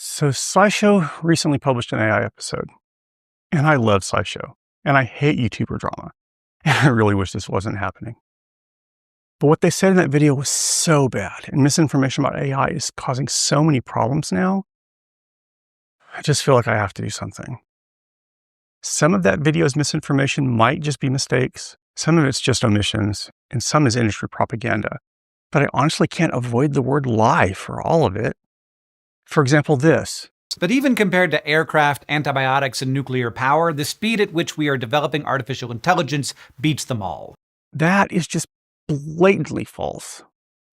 So SciShow recently published an AI episode, and I love SciShow, and I hate YouTuber drama, and I really wish this wasn't happening. But what they said in that video was so bad, and misinformation about AI is causing so many problems now, I just feel like I have to do something. Some of that video's misinformation might just be mistakes, some of it's just omissions, and some is industry propaganda. But I honestly can't avoid the word lie for all of it. For example, this. But even compared to aircraft, antibiotics, and nuclear power, the speed at which we are developing artificial intelligence beats them all. That is just blatantly false.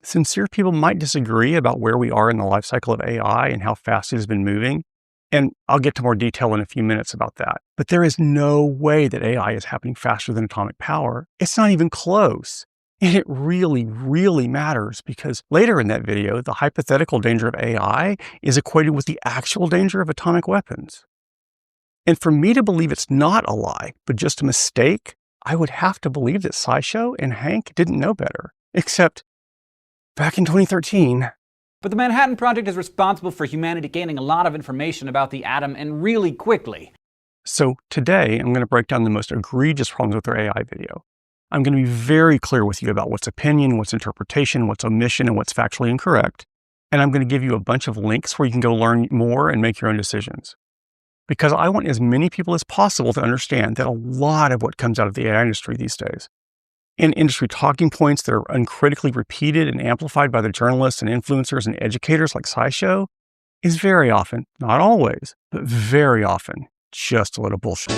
Sincere people might disagree about where we are in the life cycle of AI and how fast it has been moving, and I'll get to more detail in a few minutes about that. But there is no way that AI is happening faster than atomic power. It's not even close. And it really, really matters because later in that video, the hypothetical danger of AI is equated with the actual danger of atomic weapons. And for me to believe it's not a lie, but just a mistake, I would have to believe that SciShow and Hank didn't know better. Except back in 2013. But the Manhattan Project is responsible for humanity gaining a lot of information about the atom and really quickly. So today, I'm going to break down the most egregious problems with their AI video. I'm going to be very clear with you about what's opinion, what's interpretation, what's omission, and what's factually incorrect. And I'm going to give you a bunch of links where you can go learn more and make your own decisions. Because I want as many people as possible to understand that a lot of what comes out of the AI industry these days, and industry talking points that are uncritically repeated and amplified by the journalists and influencers and educators like SciShow, is very often, not always, but very often, just a little bullshit.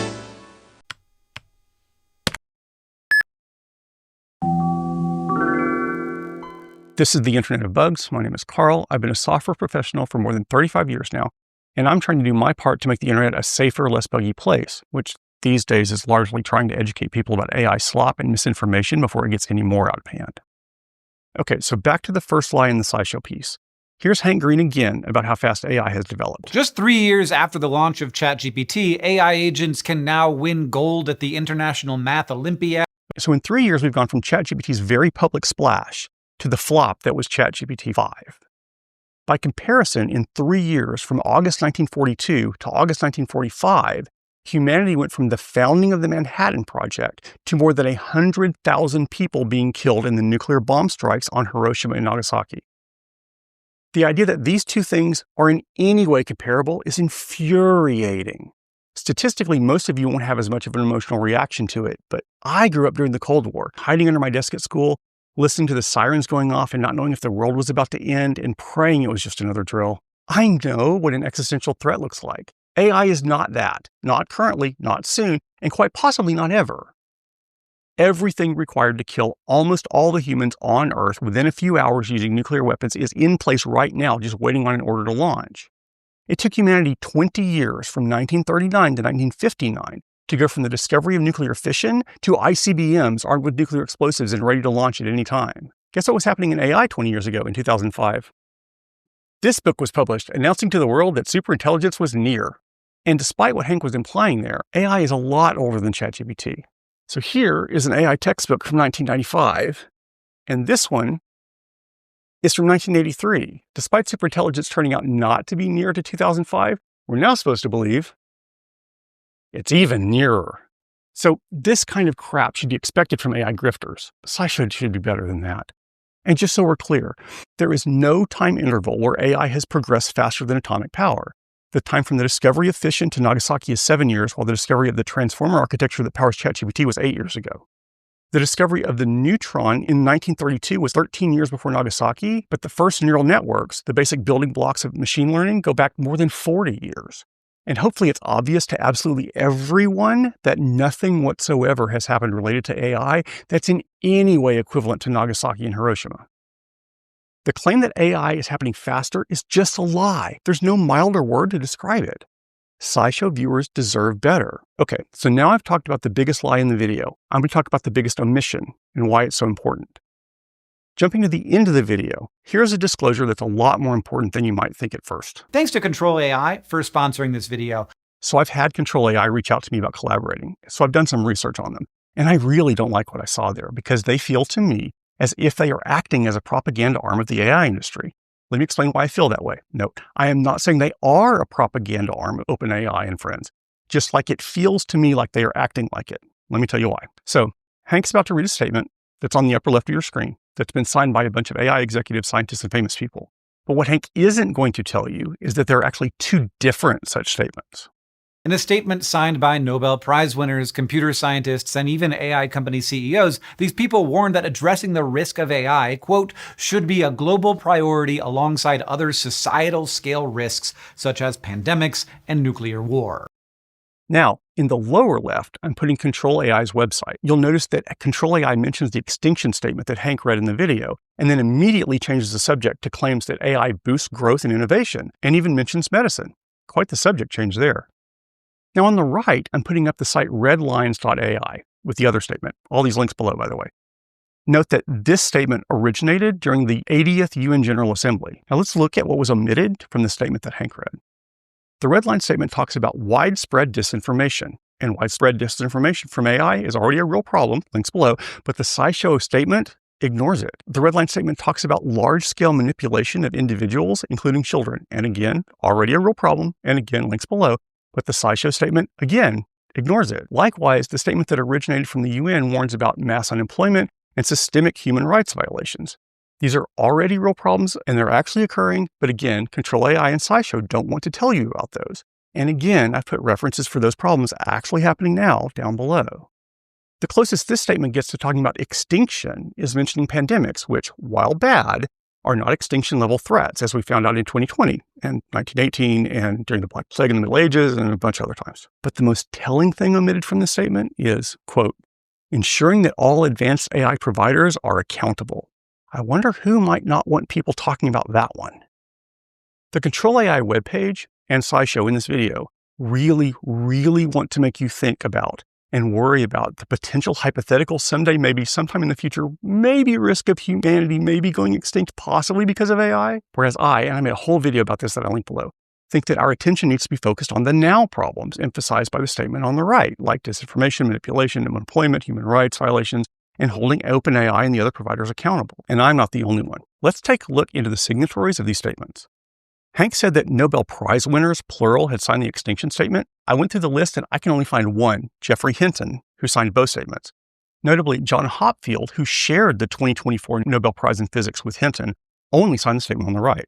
This is the Internet of Bugs. My name is Carl. I've been a software professional for more than 35 years now, and I'm trying to do my part to make the internet a safer, less buggy place, which these days is largely trying to educate people about AI slop and misinformation before it gets any more out of hand. Okay, so back to the first lie in the SciShow piece. Here's Hank Green again about how fast AI has developed. Just 3 years after the launch of ChatGPT, AI agents can now win gold at the International Math Olympiad. So in 3 years, we've gone from ChatGPT's very public splash to the flop that was ChatGPT 5. By comparison, in 3 years, from August 1942 to August 1945, humanity went from the founding of the Manhattan Project to more than 100,000 people being killed in the nuclear bomb strikes on Hiroshima and Nagasaki. The idea that these two things are in any way comparable is infuriating. Statistically, most of you won't have as much of an emotional reaction to it, but I grew up during the Cold War, hiding under my desk at school, listening to the sirens going off and not knowing if the world was about to end and praying it was just another drill. I know what an existential threat looks like. AI is not that. Not currently, not soon, and quite possibly not ever. Everything required to kill almost all the humans on Earth within a few hours using nuclear weapons is in place right now, just waiting on an order to launch. It took humanity 20 years from 1939 to 1959 to go from the discovery of nuclear fission to ICBMs armed with nuclear explosives and ready to launch at any time. Guess what was happening in AI 20 years ago in 2005? This book was published announcing to the world that superintelligence was near. And despite what Hank was implying there, AI is a lot older than ChatGPT. So here is an AI textbook from 1995, and this one is from 1983. Despite superintelligence turning out not to be near to 2005, we're now supposed to believe it's even nearer. So this kind of crap should be expected from AI grifters. SciShow should be better than that. And just so we're clear, there is no time interval where AI has progressed faster than atomic power. The time from the discovery of fission to Nagasaki is 7 years, while the discovery of the transformer architecture that powers ChatGPT was 8 years ago. The discovery of the neutron in 1932 was 13 years before Nagasaki, but the first neural networks, the basic building blocks of machine learning, go back more than 40 years. And hopefully it's obvious to absolutely everyone that nothing whatsoever has happened related to AI that's in any way equivalent to Nagasaki and Hiroshima. The claim that AI is happening faster is just a lie. There's no milder word to describe it. SciShow viewers deserve better. Okay, so now I've talked about the biggest lie in the video. I'm going to talk about the biggest omission and why it's so important. Jumping to the end of the video, here's a disclosure that's a lot more important than you might think at first. Thanks to Control AI for sponsoring this video. So I've had Control AI reach out to me about collaborating. So I've done some research on them. And I really don't like what I saw there because they feel to me as if they are acting as a propaganda arm of the AI industry. Let me explain why I feel that way. Note, I am not saying they are a propaganda arm of OpenAI and friends, just like it feels to me like they are acting like it. Let me tell you why. So, Hank's about to read a statement that's on the upper left of your screen that's been signed by a bunch of AI executives, scientists, and famous people. But what Hank isn't going to tell you is that there are actually two different such statements. In a statement signed by Nobel Prize winners, computer scientists, and even AI company CEOs, these people warned that addressing the risk of AI, quote, should be a global priority alongside other societal scale risks such as pandemics and nuclear war. Now, in the lower left, I'm putting Control AI's website. You'll notice that Control AI mentions the extinction statement that Hank read in the video, and then immediately changes the subject to claims that AI boosts growth and innovation, and even mentions medicine. Quite the subject change there. Now on the right, I'm putting up the site redlines.ai with the other statement. All these links below, by the way. Note that this statement originated during the 80th UN General Assembly. Now let's look at what was omitted from the statement that Hank read. The redline statement talks about widespread disinformation, and widespread disinformation from AI is already a real problem, links below, but the SciShow statement ignores it. The redline statement talks about large-scale manipulation of individuals, including children, and again, already a real problem, and again, links below. But the SciShow statement, again, ignores it. Likewise, the statement that originated from the UN warns about mass unemployment and systemic human rights violations. These are already real problems, and they're actually occurring, but again, Control AI and SciShow don't want to tell you about those. And again, I've put references for those problems actually happening now down below. The closest this statement gets to talking about extinction is mentioning pandemics, which, while bad, are not extinction-level threats, as we found out in 2020 and 1918 and during the Black Plague in the Middle Ages and a bunch of other times. But the most telling thing omitted from this statement is, quote, ensuring that all advanced AI providers are accountable. I wonder who might not want people talking about that one. The Control AI webpage and SciShow in this video really want to make you think about and worry about the potential hypothetical someday, maybe sometime in the future, maybe risk of humanity maybe going extinct, possibly because of AI. Whereas and I made a whole video about this that I'll link below, think that our attention needs to be focused on the now problems emphasized by the statement on the right, like disinformation, manipulation, unemployment, human rights violations, and holding OpenAI and the other providers accountable. And I'm not the only one. Let's take a look into the signatories of these statements. Hank said that Nobel Prize winners, plural, had signed the extinction statement. I went through the list and I can only find one, Geoffrey Hinton, who signed both statements. Notably, John Hopfield, who shared the 2024 Nobel Prize in Physics with Hinton, only signed the statement on the right.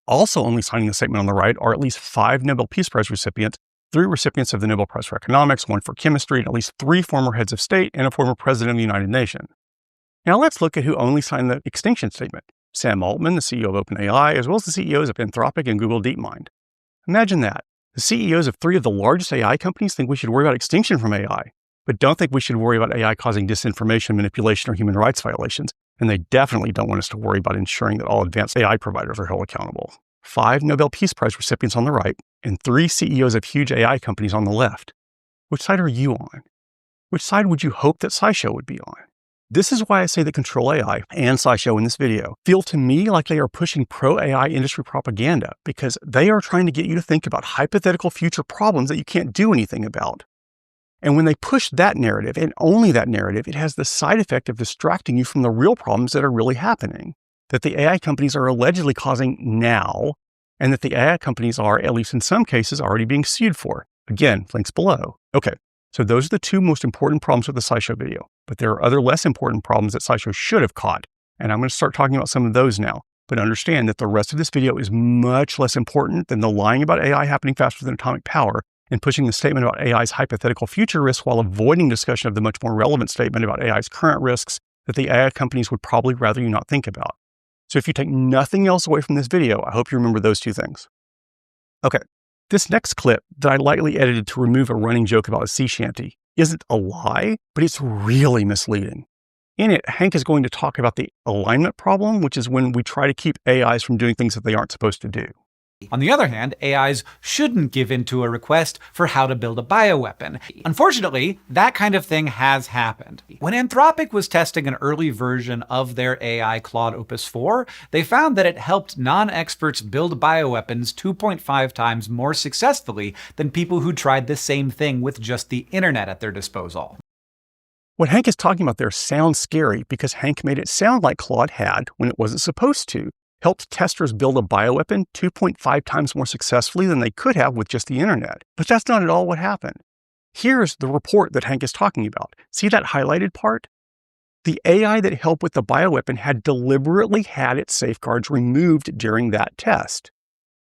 Also only signing the statement on the right are at least 5 Nobel Peace Prize recipients, 3 recipients of the Nobel Prize for Economics, 1 for chemistry, and at least 3 former heads of state and a former president of the United Nations. Now let's look at who only signed the extinction statement. Sam Altman, the CEO of OpenAI, as well as the CEOs of Anthropic and Google DeepMind. Imagine that. The CEOs of 3 of the largest AI companies think we should worry about extinction from AI, but don't think we should worry about AI causing disinformation, manipulation, or human rights violations. And they definitely don't want us to worry about ensuring that all advanced AI providers are held accountable. 5 Nobel Peace Prize recipients on the right, and 3 CEOs of huge AI companies on the left. Which side are you on? Which side would you hope that SciShow would be on? This is why I say that Control AI and SciShow in this video feel to me like they are pushing pro-AI industry propaganda because they are trying to get you to think about hypothetical future problems that you can't do anything about. And when they push that narrative, and only that narrative, it has the side effect of distracting you from the real problems that are really happening, that the AI companies are allegedly causing now, and that the AI companies are, at least in some cases, already being sued for. Again, links below. Okay. So those are the 2 most important problems with the SciShow video, but there are other less important problems that SciShow should have caught, and I'm going to start talking about some of those now. But understand that the rest of this video is much less important than the lying about AI happening faster than atomic power and pushing the statement about AI's hypothetical future risks while avoiding discussion of the much more relevant statement about AI's current risks that the AI companies would probably rather you not think about. So if you take nothing else away from this video, I hope you remember those 2 things. Okay. This next clip that I lightly edited to remove a running joke about a sea shanty isn't a lie, but it's really misleading. In it, Hank is going to talk about the alignment problem, which is when we try to keep AIs from doing things that they aren't supposed to do. On the other hand, AIs shouldn't give in to a request for how to build a bioweapon. Unfortunately, that kind of thing has happened. When Anthropic was testing an early version of their AI Claude Opus 4, they found that it helped non-experts build bioweapons 2.5 times more successfully than people who tried the same thing with just the internet at their disposal. What Hank is talking about there sounds scary because Hank made it sound like Claude had when it wasn't supposed to. helped testers build a bioweapon 2.5 times more successfully than they could have with just the internet. But that's not at all what happened. Here's the report that Hank is talking about. See that highlighted part? The AI that helped with the bioweapon had deliberately had its safeguards removed during that test.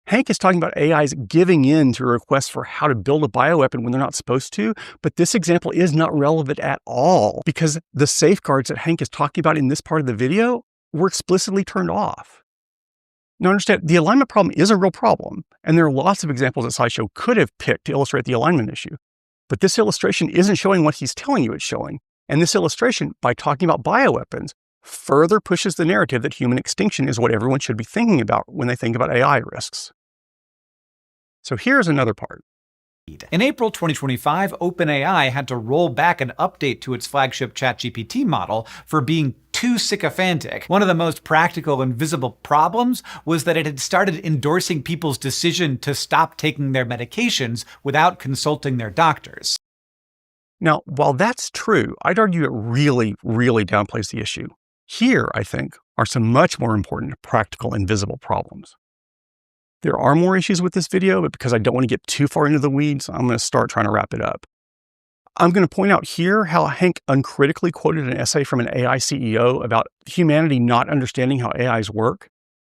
Hank is talking about AIs giving in to requests for how to build a bioweapon when they're not supposed to, but this example is not relevant at all because the safeguards that Hank is talking about in this part of the video were explicitly turned off. Now understand, the alignment problem is a real problem, and there are lots of examples that SciShow could have picked to illustrate the alignment issue. But this illustration isn't showing what he's telling you it's showing. And this illustration, by talking about bioweapons, further pushes the narrative that human extinction is what everyone should be thinking about when they think about AI risks. So here's another part. In April 2025, OpenAI had to roll back an update to its flagship ChatGPT model for being too sycophantic. One of the most practical and visible problems was that it had started endorsing people's decision to stop taking their medications without consulting their doctors. Now, while that's true, I'd argue it really, really downplays the issue. Here, I think, are some much more important practical and visible problems. There are more issues with this video, but because I don't want to get too far into the weeds, I'm going to start trying to wrap it up. I'm going to point out here how Hank uncritically quoted an essay from an AI CEO about humanity not understanding how AIs work.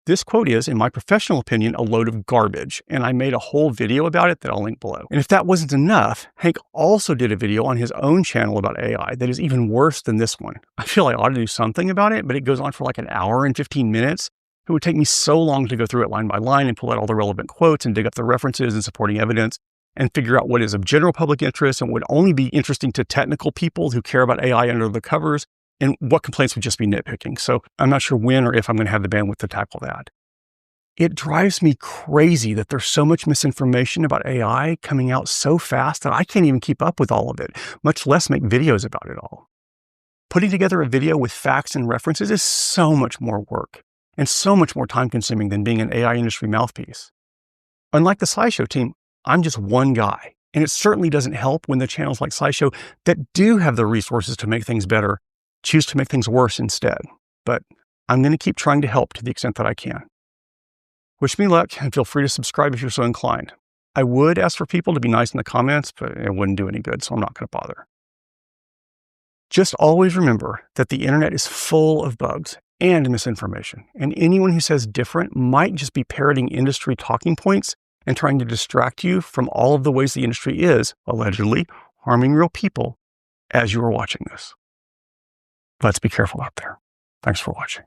This quote is, in my professional opinion, a load of garbage, and I made a whole video about it that I'll link below. And if that wasn't enough, Hank also did a video on his own channel about AI that is even worse than this one. I feel I ought to do something about it, but it goes on for like an hour and 15 minutes. It would take me so long to go through it line by line and pull out all the relevant quotes and dig up the references and supporting evidence and figure out what is of general public interest and would only be interesting to technical people who care about AI under the covers, and what complaints would just be nitpicking. So I'm not sure when or if I'm going to have the bandwidth to tackle that. It drives me crazy that there's so much misinformation about AI coming out so fast that I can't even keep up with all of it, much less make videos about it all. Putting together a video with facts and references is so much more work and so much more time consuming than being an AI industry mouthpiece. Unlike the SciShow team, I'm just one guy, and it certainly doesn't help when the channels like SciShow that do have the resources to make things better choose to make things worse instead. But I'm going to keep trying to help to the extent that I can. Wish me luck, and feel free to subscribe if you're so inclined. I would ask for people to be nice in the comments, but it wouldn't do any good, so I'm not going to bother. Just always remember that the internet is full of bugs and misinformation, and anyone who says different might just be parroting industry talking points and trying to distract you from all of the ways the industry is, allegedly, harming real people as you are watching this. Let's be careful out there. Thanks for watching.